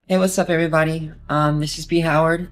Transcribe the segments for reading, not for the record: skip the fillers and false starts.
Hey, what's up, everybody? This is B. Howard.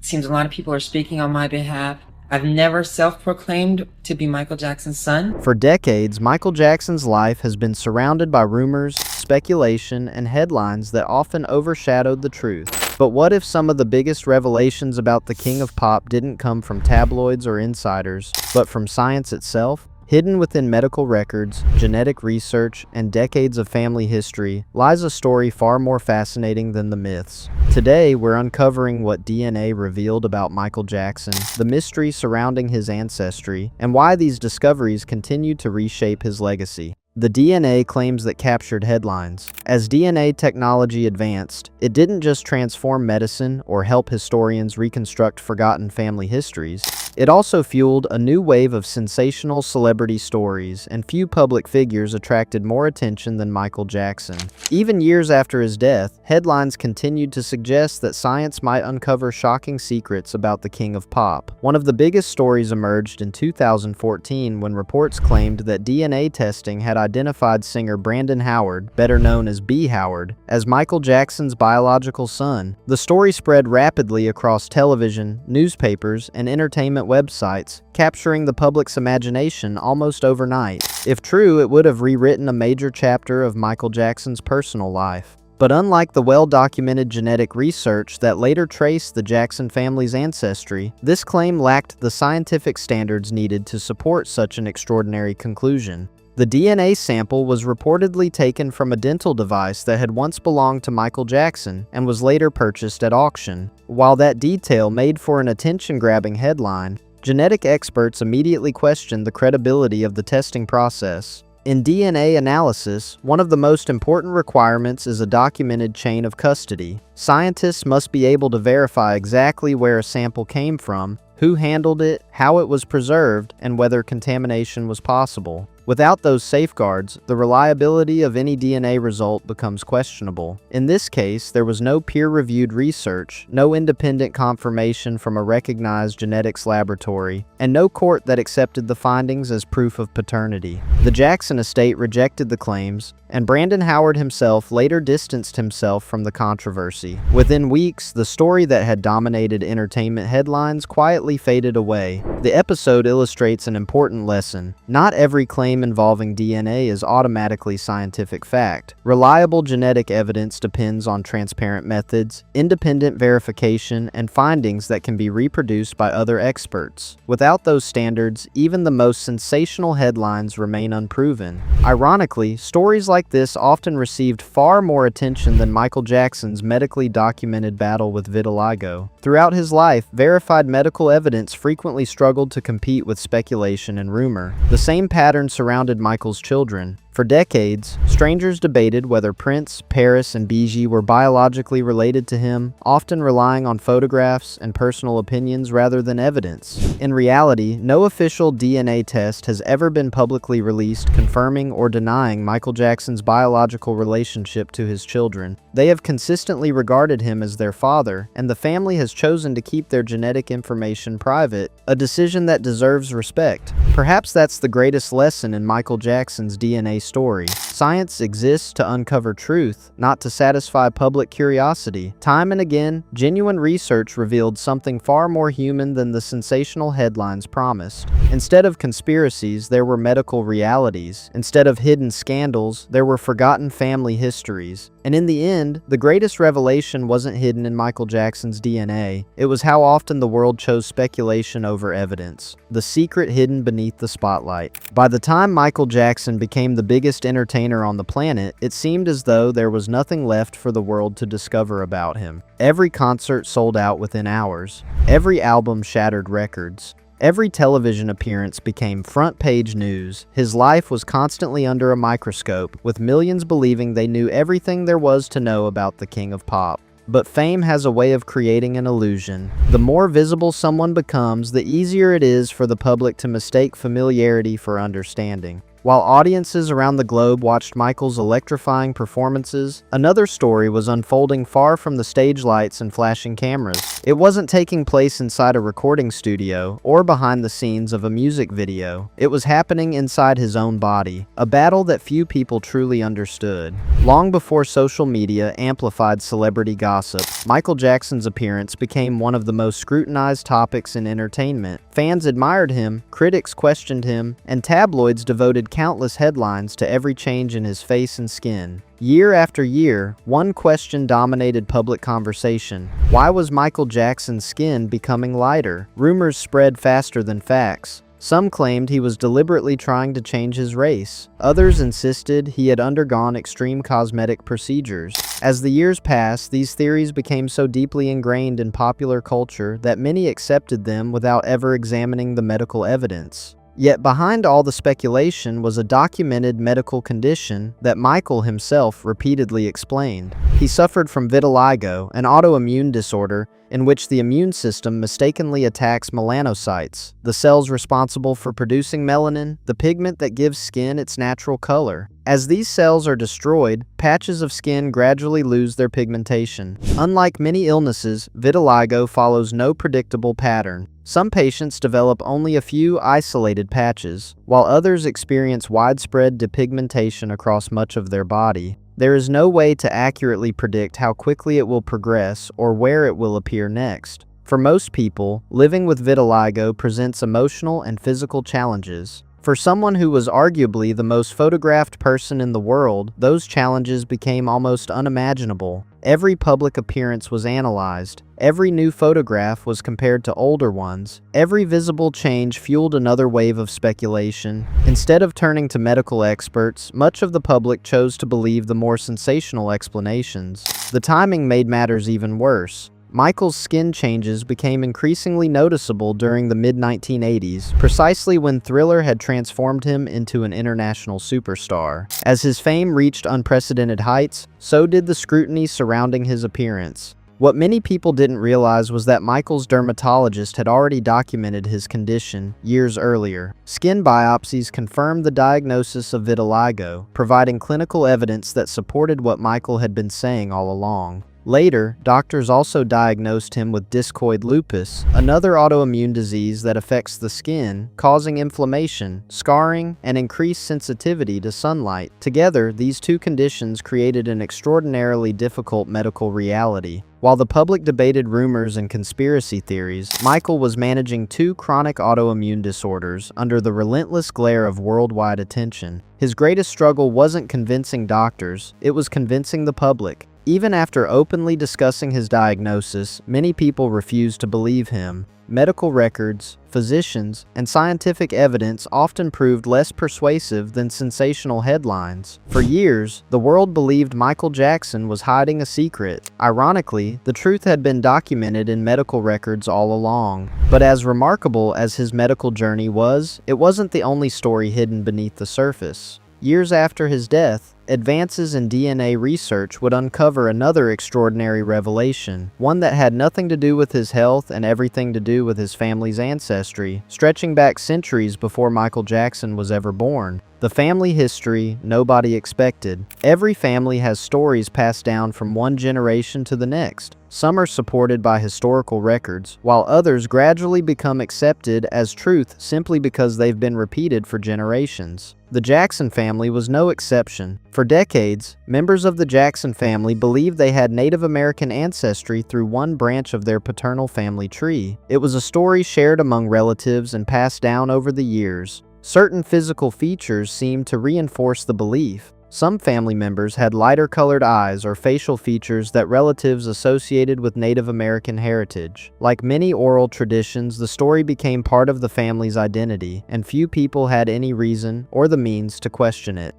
Seems a lot of people are speaking on my behalf. I've never self-proclaimed to be Michael Jackson's son. For decades, Michael Jackson's life has been surrounded by rumors, speculation, and headlines that often overshadowed the truth. But what if some of the biggest revelations about the King of Pop didn't come from tabloids or insiders, but from science itself? Hidden within medical records, genetic research, and decades of family history lies a story far more fascinating than the myths. Today, we're uncovering what DNA revealed about Michael Jackson, the mystery surrounding his ancestry, and why these discoveries continue to reshape his legacy. The DNA claims that captured headlines. As DNA technology advanced, it didn't just transform medicine or help historians reconstruct forgotten family histories. It also fueled a new wave of sensational celebrity stories, and few public figures attracted more attention than Michael Jackson. Even years after his death, headlines continued to suggest that science might uncover shocking secrets about the King of Pop. One of the biggest stories emerged in 2014 when reports claimed that DNA testing had identified singer Brandon Howard, better known as B. Howard, as Michael Jackson's biological son. The story spread rapidly across television, newspapers, and entertainment websites, capturing the public's imagination almost overnight. If true, it would have rewritten a major chapter of Michael Jackson's personal life. But unlike the well-documented genetic research that later traced the Jackson family's ancestry, this claim lacked the scientific standards needed to support such an extraordinary conclusion. The DNA sample was reportedly taken from a dental device that had once belonged to Michael Jackson and was later purchased at auction. While that detail made for an attention-grabbing headline, genetic experts immediately questioned the credibility of the testing process. In DNA analysis, one of the most important requirements is a documented chain of custody. Scientists must be able to verify exactly where a sample came from, who handled it, how it was preserved, and whether contamination was possible. Without those safeguards, the reliability of any DNA result becomes questionable. In this case, there was no peer-reviewed research, no independent confirmation from a recognized genetics laboratory, and no court that accepted the findings as proof of paternity. The Jackson estate rejected the claims, and Brandon Howard himself later distanced himself from the controversy. Within weeks, the story that had dominated entertainment headlines quietly faded away. The episode illustrates an important lesson. Not every claim involving DNA is automatically scientific fact. Reliable genetic evidence depends on transparent methods, independent verification, and findings that can be reproduced by other experts. Without those standards, even the most sensational headlines remain unproven. Ironically, stories like this often received far more attention than Michael Jackson's medically documented battle with vitiligo. Throughout his life, verified medical evidence frequently struggled to compete with speculation and rumor. The same pattern surrounded Michael's children. For decades, strangers debated whether Prince, Paris, and Bijou were biologically related to him, often relying on photographs and personal opinions rather than evidence. In reality, no official DNA test has ever been publicly released confirming or denying Michael Jackson's biological relationship to his children. They have consistently regarded him as their father, and the family has chosen to keep their genetic information private, a decision that deserves respect. Perhaps that's the greatest lesson in Michael Jackson's DNA story. Science exists to uncover truth, not to satisfy public curiosity. Time and again, genuine research revealed something far more human than the sensational headlines promised. Instead of conspiracies, there were medical realities. Instead of hidden scandals, there were forgotten family histories. And in the end, the greatest revelation wasn't hidden in Michael Jackson's DNA. It was how often the world chose speculation over evidence. The secret hidden beneath the spotlight. By the time Michael Jackson became the biggest entertainer on the planet, it seemed as though there was nothing left for the world to discover about him. Every concert sold out within hours. Every album shattered records. Every television appearance became front-page news. His life was constantly under a microscope, with millions believing they knew everything there was to know about the King of Pop. But fame has a way of creating an illusion. The more visible someone becomes, the easier it is for the public to mistake familiarity for understanding. While audiences around the globe watched Michael's electrifying performances, another story was unfolding far from the stage lights and flashing cameras. It wasn't taking place inside a recording studio or behind the scenes of a music video. It was happening inside his own body, a battle that few people truly understood. Long before social media amplified celebrity gossip, Michael Jackson's appearance became one of the most scrutinized topics in entertainment. Fans admired him, critics questioned him, and tabloids devoted countless headlines to every change in his face and skin. Year after year, one question dominated public conversation. Why was Michael Jackson's skin becoming lighter? Rumors spread faster than facts. Some claimed he was deliberately trying to change his race. Others insisted he had undergone extreme cosmetic procedures. As the years passed, these theories became so deeply ingrained in popular culture that many accepted them without ever examining the medical evidence. Yet behind all the speculation was a documented medical condition that Michael himself repeatedly explained. He suffered from vitiligo, an autoimmune disorder in which the immune system mistakenly attacks melanocytes, the cells responsible for producing melanin, the pigment that gives skin its natural color. As these cells are destroyed, patches of skin gradually lose their pigmentation. Unlike many illnesses, vitiligo follows no predictable pattern. Some patients develop only a few isolated patches, while others experience widespread depigmentation across much of their body. There is no way to accurately predict how quickly it will progress or where it will appear next. For most people, living with vitiligo presents emotional and physical challenges. For someone who was arguably the most photographed person in the world, those challenges became almost unimaginable. Every public appearance was analyzed. Every new photograph was compared to older ones. Every visible change fueled another wave of speculation. Instead of turning to medical experts, much of the public chose to believe the more sensational explanations. The timing made matters even worse. Michael's skin changes became increasingly noticeable during the mid-1980s, precisely when Thriller had transformed him into an international superstar. As his fame reached unprecedented heights, so did the scrutiny surrounding his appearance. What many people didn't realize was that Michael's dermatologist had already documented his condition years earlier. Skin biopsies confirmed the diagnosis of vitiligo, providing clinical evidence that supported what Michael had been saying all along. Later, doctors also diagnosed him with discoid lupus, another autoimmune disease that affects the skin, causing inflammation, scarring, and increased sensitivity to sunlight. Together, these two conditions created an extraordinarily difficult medical reality. While the public debated rumors and conspiracy theories, Michael was managing two chronic autoimmune disorders under the relentless glare of worldwide attention. His greatest struggle wasn't convincing doctors, it was convincing the public. Even after openly discussing his diagnosis, many people refused to believe him. Medical records, physicians, and scientific evidence often proved less persuasive than sensational headlines. For years, the world believed Michael Jackson was hiding a secret. Ironically, the truth had been documented in medical records all along. But as remarkable as his medical journey was, it wasn't the only story hidden beneath the surface. Years after his death, advances in DNA research would uncover another extraordinary revelation, one that had nothing to do with his health and everything to do with his family's ancestry, stretching back centuries before Michael Jackson was ever born. The family history nobody expected. Every family has stories passed down from one generation to the next. Some are supported by historical records, while others gradually become accepted as truth simply because they've been repeated for generations. The Jackson family was no exception. For decades, members of the Jackson family believed they had Native American ancestry through one branch of their paternal family tree. It was a story shared among relatives and passed down over the years. Certain physical features seemed to reinforce the belief. Some family members had lighter-colored eyes or facial features that relatives associated with Native American heritage. Like many oral traditions, the story became part of the family's identity, and few people had any reason or the means to question it.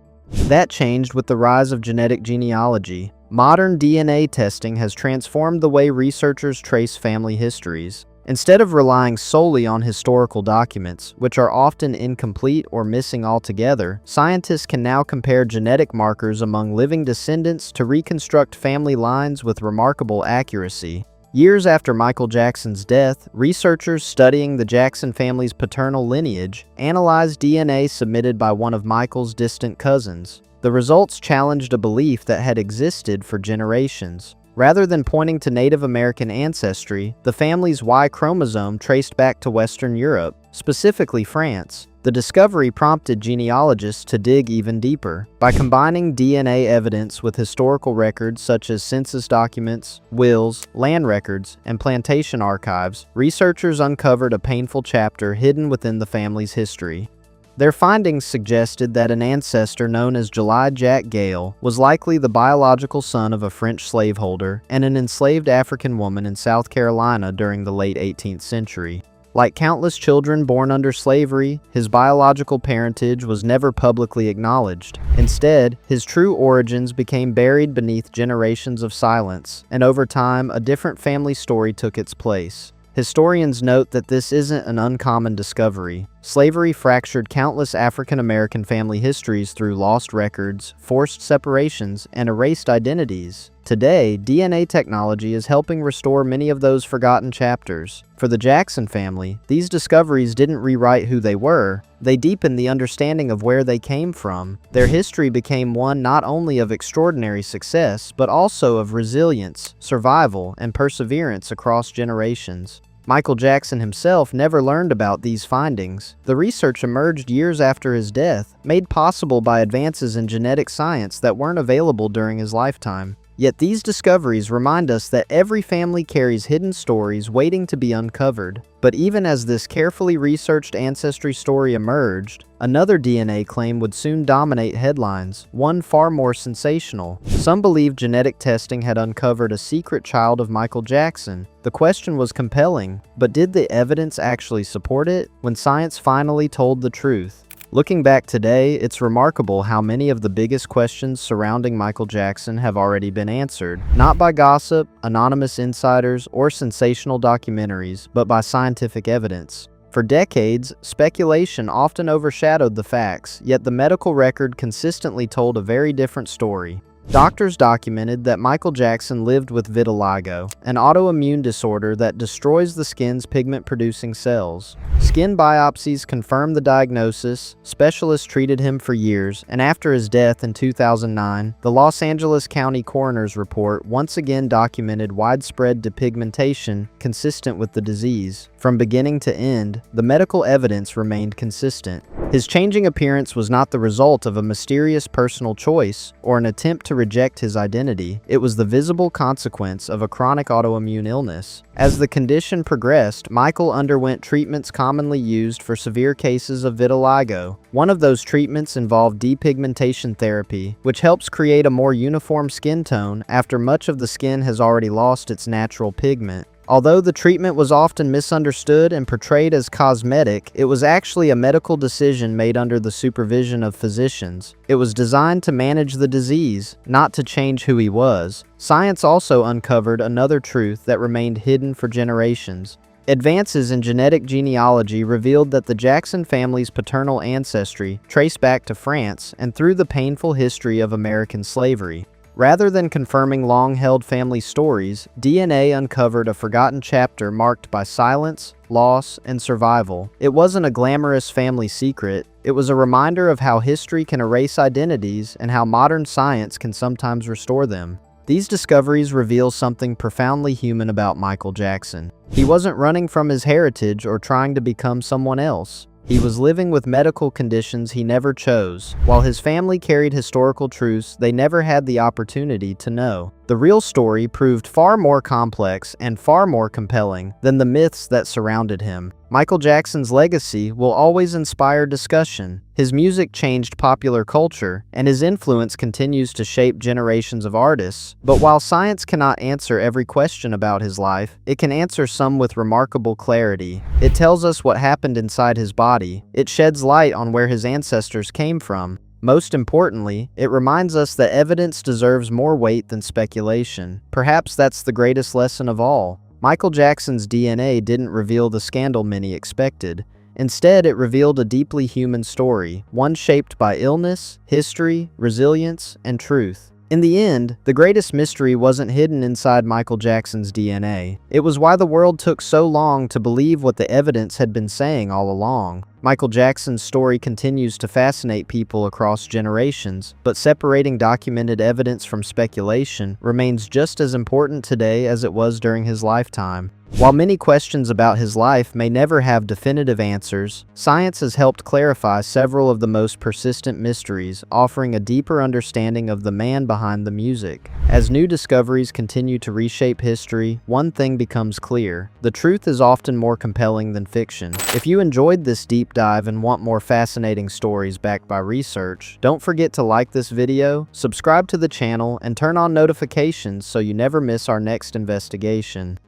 That changed with the rise of genetic genealogy. Modern DNA testing has transformed the way researchers trace family histories. Instead of relying solely on historical documents, which are often incomplete or missing altogether, scientists can now compare genetic markers among living descendants to reconstruct family lines with remarkable accuracy. Years after Michael Jackson's death, researchers studying the Jackson family's paternal lineage analyzed DNA submitted by one of Michael's distant cousins. The results challenged a belief that had existed for generations. Rather than pointing to Native American ancestry, the family's Y chromosome traced back to Western Europe, specifically France. The discovery prompted genealogists to dig even deeper. By combining DNA evidence with historical records such as census documents, wills, land records, and plantation archives, researchers uncovered a painful chapter hidden within the family's history. Their findings suggested that an ancestor known as July Jack Gale was likely the biological son of a French slaveholder and an enslaved African woman in South Carolina during the late 18th century. Like countless children born under slavery, his biological parentage was never publicly acknowledged. Instead, his true origins became buried beneath generations of silence, and over time, a different family story took its place. Historians note that this isn't an uncommon discovery. Slavery fractured countless African American family histories through lost records, forced separations, and erased identities. Today, DNA technology is helping restore many of those forgotten chapters. For the Jackson family, these discoveries didn't rewrite who they were, they deepened the understanding of where they came from. Their history became one not only of extraordinary success, but also of resilience, survival, and perseverance across generations. Michael Jackson himself never learned about these findings. The research emerged years after his death, made possible by advances in genetic science that weren't available during his lifetime. Yet these discoveries remind us that every family carries hidden stories waiting to be uncovered. But even as this carefully researched ancestry story emerged, another DNA claim would soon dominate headlines, one far more sensational. Some believed genetic testing had uncovered a secret child of Michael Jackson. The question was compelling, but did the evidence actually support it? When science finally told the truth. Looking back today, it's remarkable how many of the biggest questions surrounding Michael Jackson have already been answered, not by gossip, anonymous insiders, or sensational documentaries, but by scientific evidence. For decades, speculation often overshadowed the facts, yet the medical record consistently told a very different story. Doctors documented that Michael Jackson lived with vitiligo, an autoimmune disorder that destroys the skin's pigment-producing cells. Skin biopsies confirmed the diagnosis, specialists treated him for years, and after his death in 2009, the Los Angeles County Coroner's report once again documented widespread depigmentation consistent with the disease. From beginning to end, the medical evidence remained consistent. His changing appearance was not the result of a mysterious personal choice or an attempt to reject his identity. It was the visible consequence of a chronic autoimmune illness. As the condition progressed, Michael underwent treatments commonly used for severe cases of vitiligo. One of those treatments involved depigmentation therapy, which helps create a more uniform skin tone after much of the skin has already lost its natural pigment. Although the treatment was often misunderstood and portrayed as cosmetic, it was actually a medical decision made under the supervision of physicians. It was designed to manage the disease, not to change who he was. Science also uncovered another truth that remained hidden for generations. Advances in genetic genealogy revealed that the Jackson family's paternal ancestry traced back to France and through the painful history of American slavery. Rather than confirming long-held family stories, DNA uncovered a forgotten chapter marked by silence, loss, and survival. It wasn't a glamorous family secret. It was a reminder of how history can erase identities and how modern science can sometimes restore them. These discoveries reveal something profoundly human about Michael Jackson. He wasn't running from his heritage or trying to become someone else. He was living with medical conditions he never chose. While his family carried historical truths they never had the opportunity to know. The real story proved far more complex and far more compelling than the myths that surrounded him. Michael Jackson's legacy will always inspire discussion. His music changed popular culture, and his influence continues to shape generations of artists. But while science cannot answer every question about his life, it can answer some with remarkable clarity. It tells us what happened inside his body. It sheds light on where his ancestors came from. Most importantly, it reminds us that evidence deserves more weight than speculation. Perhaps that's the greatest lesson of all. Michael Jackson's DNA didn't reveal the scandal many expected. Instead, it revealed a deeply human story, one shaped by illness, history, resilience, and truth. In the end, the greatest mystery wasn't hidden inside Michael Jackson's DNA. It was why the world took so long to believe what the evidence had been saying all along. Michael Jackson's story continues to fascinate people across generations, but separating documented evidence from speculation remains just as important today as it was during his lifetime. While many questions about his life may never have definitive answers, science has helped clarify several of the most persistent mysteries, offering a deeper understanding of the man behind the music. As new discoveries continue to reshape history, one thing becomes clear: the truth is often more compelling than fiction. If you enjoyed this deep dive and want more fascinating stories backed by research, don't forget to like this video, subscribe to the channel, and turn on notifications so you never miss our next investigation.